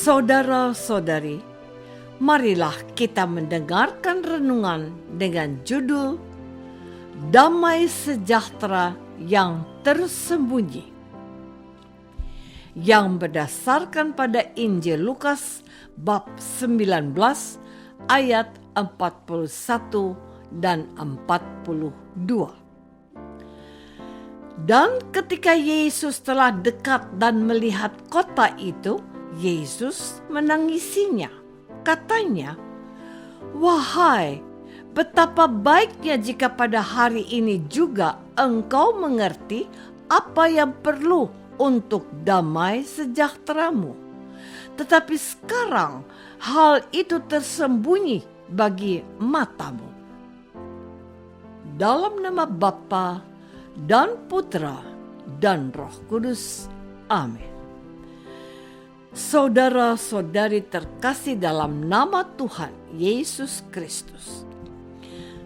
Saudara-saudari, marilah kita mendengarkan renungan dengan judul Damai Sejahtera yang Tersembunyi, yang berdasarkan pada Injil Lukas bab 19 ayat 41 dan 42. Dan ketika Yesus telah dekat dan melihat kota itu, Yesus menangisinya. Katanya, "Wahai, betapa baiknya jika pada hari ini juga engkau mengerti apa yang perlu untuk damai sejahteramu. Tetapi sekarang hal itu tersembunyi bagi matamu." Dalam nama Bapa dan Putra dan Roh Kudus. Amin. Saudara-saudari terkasih dalam nama Tuhan Yesus Kristus.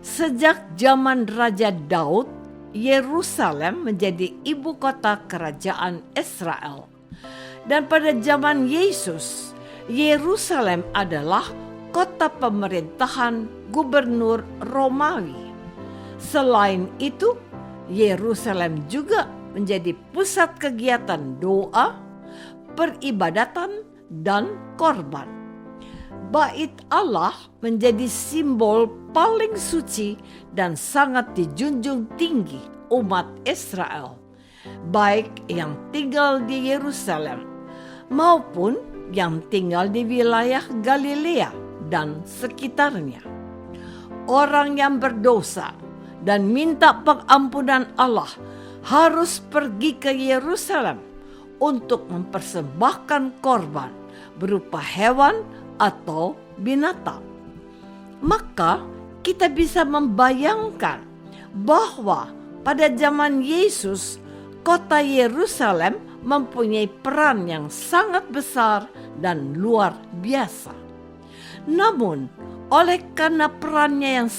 Sejak zaman Raja Daud, Yerusalem menjadi ibu kota kerajaan Israel. Dan pada zaman Yesus, Yerusalem adalah kota pemerintahan gubernur Romawi. Selain itu, Yerusalem juga menjadi pusat kegiatan doa, peribadatan, dan korban. Bait Allah menjadi simbol paling suci dan sangat dijunjung tinggi umat Israel, baik yang tinggal di Yerusalem maupun yang tinggal di wilayah Galilea dan sekitarnya. Orang yang berdosa dan minta pengampunan Allah harus pergi ke Yerusalem untuk mempersembahkan korban berupa hewan atau binatang. Maka kita bisa membayangkan bahwa pada zaman Yesus, kota Yerusalem mempunyai peran yang sangat besar dan luar biasa. Namun, oleh karena perannya yang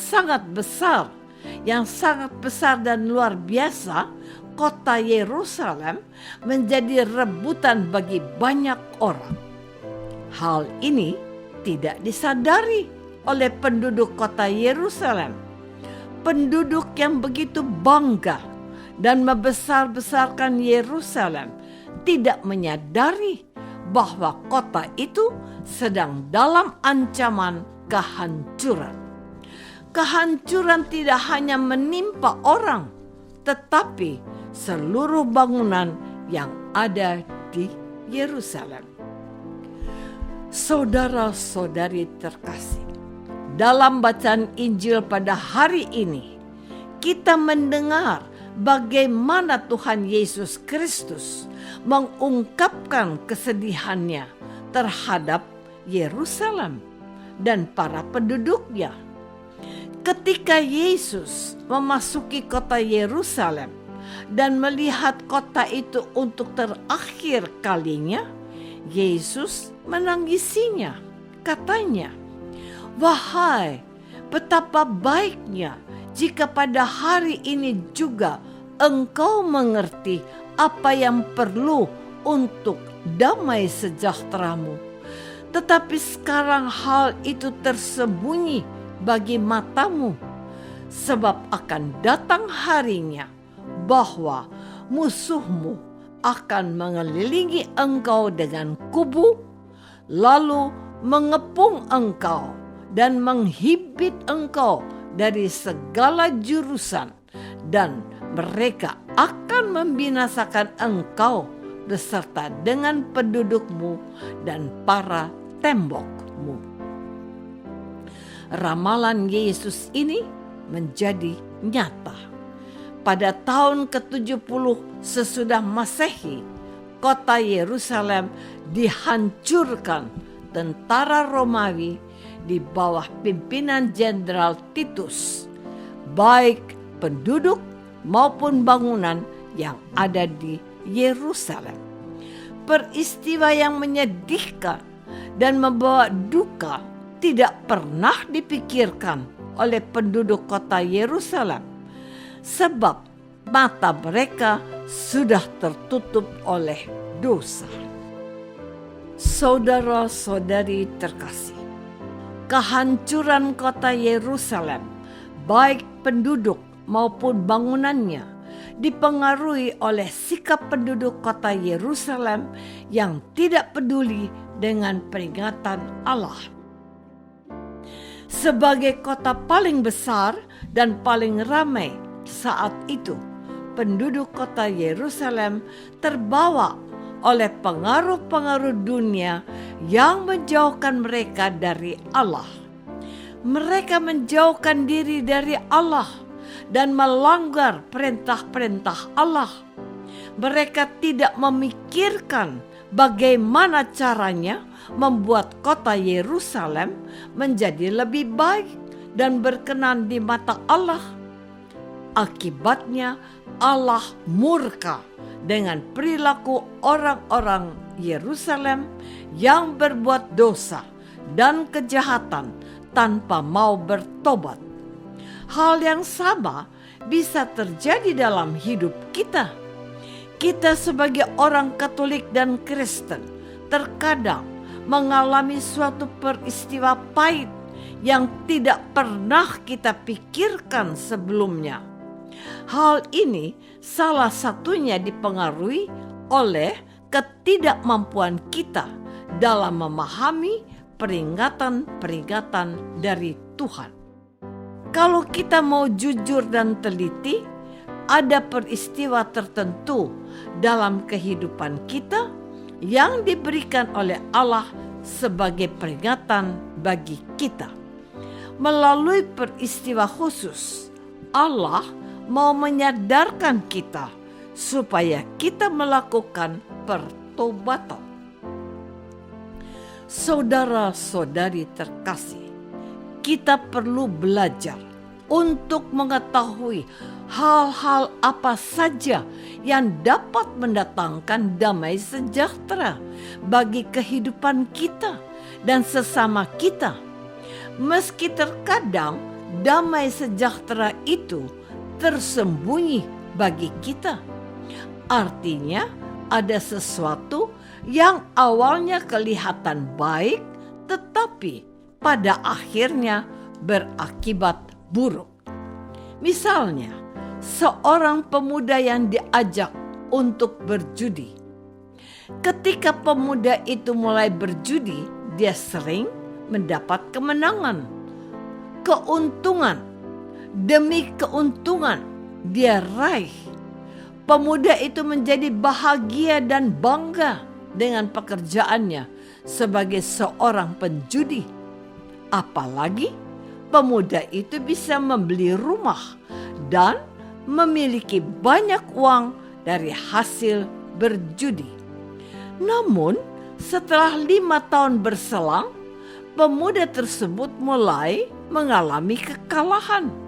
sangat besar dan luar biasa, kota Yerusalem menjadi rebutan bagi banyak orang. Hal ini tidak disadari oleh penduduk kota Yerusalem. Penduduk yang begitu bangga dan membesar-besarkan Yerusalem tidak menyadari bahwa kota itu sedang dalam ancaman kehancuran. Kehancuran tidak hanya menimpa orang, tetapi seluruh bangunan yang ada di Yerusalem. Saudara-saudari terkasih, dalam bacaan Injil pada hari ini, kita mendengar bagaimana Tuhan Yesus Kristus mengungkapkan kesedihannya terhadap Yerusalem dan para penduduknya. Ketika Yesus memasuki kota Yerusalem dan melihat kota itu untuk terakhir kalinya, Yesus menangisinya. Katanya, "Wahai, betapa baiknya jika pada hari ini juga engkau mengerti apa yang perlu untuk damai sejahteramu. Tetapi sekarang hal itu tersembunyi bagi matamu, sebab akan datang harinya bahwa musuhmu akan mengelilingi engkau dengan kubu, lalu mengepung engkau dan menghibit engkau dari segala jurusan, dan mereka akan membinasakan engkau beserta dengan pendudukmu dan para tembokmu." Ramalan Yesus ini menjadi nyata. Pada tahun ke-70 sesudah Masehi, kota Yerusalem dihancurkan tentara Romawi di bawah pimpinan Jenderal Titus, baik penduduk maupun bangunan yang ada di Yerusalem. Peristiwa yang menyedihkan dan membawa duka tidak pernah dipikirkan oleh penduduk kota Yerusalem, sebab mata mereka sudah tertutup oleh dosa. Saudara-saudari terkasih, kehancuran kota Yerusalem, baik penduduk maupun bangunannya, dipengaruhi oleh sikap penduduk kota Yerusalem yang tidak peduli dengan peringatan Allah. Sebagai kota paling besar dan paling ramai saat itu, penduduk kota Yerusalem terbawa oleh pengaruh-pengaruh dunia yang menjauhkan mereka dari Allah. Mereka menjauhkan diri dari Allah dan melanggar perintah-perintah Allah. Mereka tidak memikirkan bagaimana caranya membuat kota Yerusalem menjadi lebih baik dan berkenan di mata Allah. Akibatnya Allah murka dengan perilaku orang-orang Yerusalem yang berbuat dosa dan kejahatan tanpa mau bertobat. Hal yang sama bisa terjadi dalam hidup kita. Kita sebagai orang Katolik dan Kristen terkadang mengalami suatu peristiwa pahit yang tidak pernah kita pikirkan sebelumnya. Hal ini salah satunya dipengaruhi oleh ketidakmampuan kita dalam memahami peringatan-peringatan dari Tuhan. Kalau kita mau jujur dan teliti, ada peristiwa tertentu dalam kehidupan kita yang diberikan oleh Allah sebagai peringatan bagi kita. Melalui peristiwa khusus, Allah mau menyadarkan kita supaya kita melakukan pertobatan. Saudara-saudari terkasih, kita perlu belajar untuk mengetahui hal-hal apa saja yang dapat mendatangkan damai sejahtera bagi kehidupan kita dan sesama kita. Meski terkadang damai sejahtera itu tersembunyi bagi kita. Artinya ada sesuatu yang awalnya kelihatan baik tetapi pada akhirnya berakibat buruk. Misalnya, seorang pemuda yang diajak untuk berjudi. Ketika pemuda itu mulai berjudi, dia sering mendapat kemenangan, keuntungan demi keuntungan dia raih. Pemuda itu menjadi bahagia dan bangga dengan pekerjaannya sebagai seorang penjudi. Apalagi pemuda itu bisa membeli rumah dan memiliki banyak uang dari hasil berjudi. Namun setelah 5 tahun berselang, pemuda tersebut mulai mengalami kekalahan.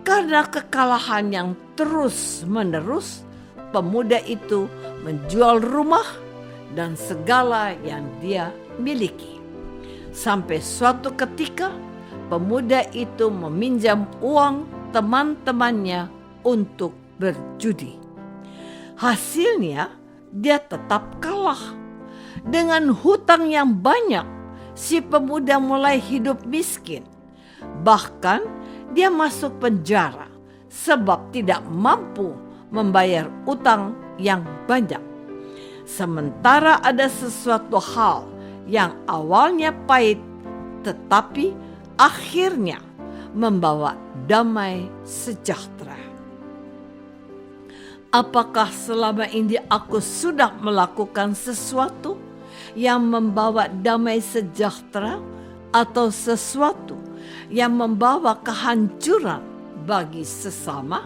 Karena kekalahan yang terus-menerus, pemuda itu menjual rumah dan segala yang dia miliki. Sampai suatu ketika, pemuda itu meminjam uang teman-temannya untuk berjudi. Hasilnya, dia tetap kalah. Dengan hutang yang banyak, si pemuda mulai hidup miskin. Bahkan, dia masuk penjara sebab tidak mampu membayar utang yang banyak. Sementara ada sesuatu hal yang awalnya pahit tetapi akhirnya membawa damai sejahtera. Apakah selama ini aku sudah melakukan sesuatu yang membawa damai sejahtera atau sesuatu yang membawa kehancuran bagi sesama?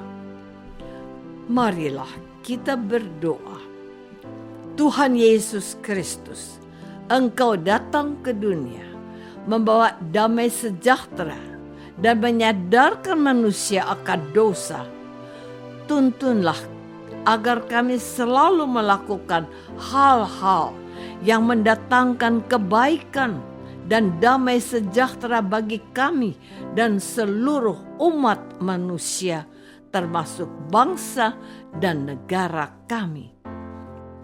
Marilah kita berdoa. Tuhan Yesus Kristus, Engkau datang ke dunia membawa damai sejahtera dan menyadarkan manusia akan dosa. Tuntunlah agar kami selalu melakukan hal-hal yang mendatangkan kebaikan dan damai sejahtera bagi kami dan seluruh umat manusia, termasuk bangsa dan negara kami.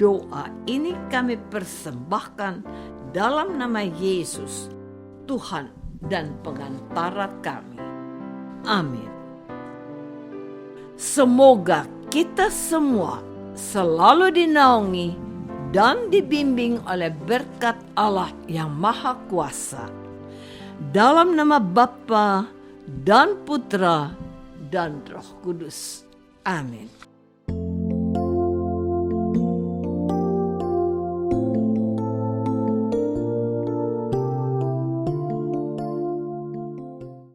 Doa ini kami persembahkan dalam nama Yesus, Tuhan dan pengantara kami. Amin. Semoga kita semua selalu dinaungi dan dibimbing oleh berkat Allah yang Maha Kuasa. Dalam nama Bapa dan Putra dan Roh Kudus. Amin.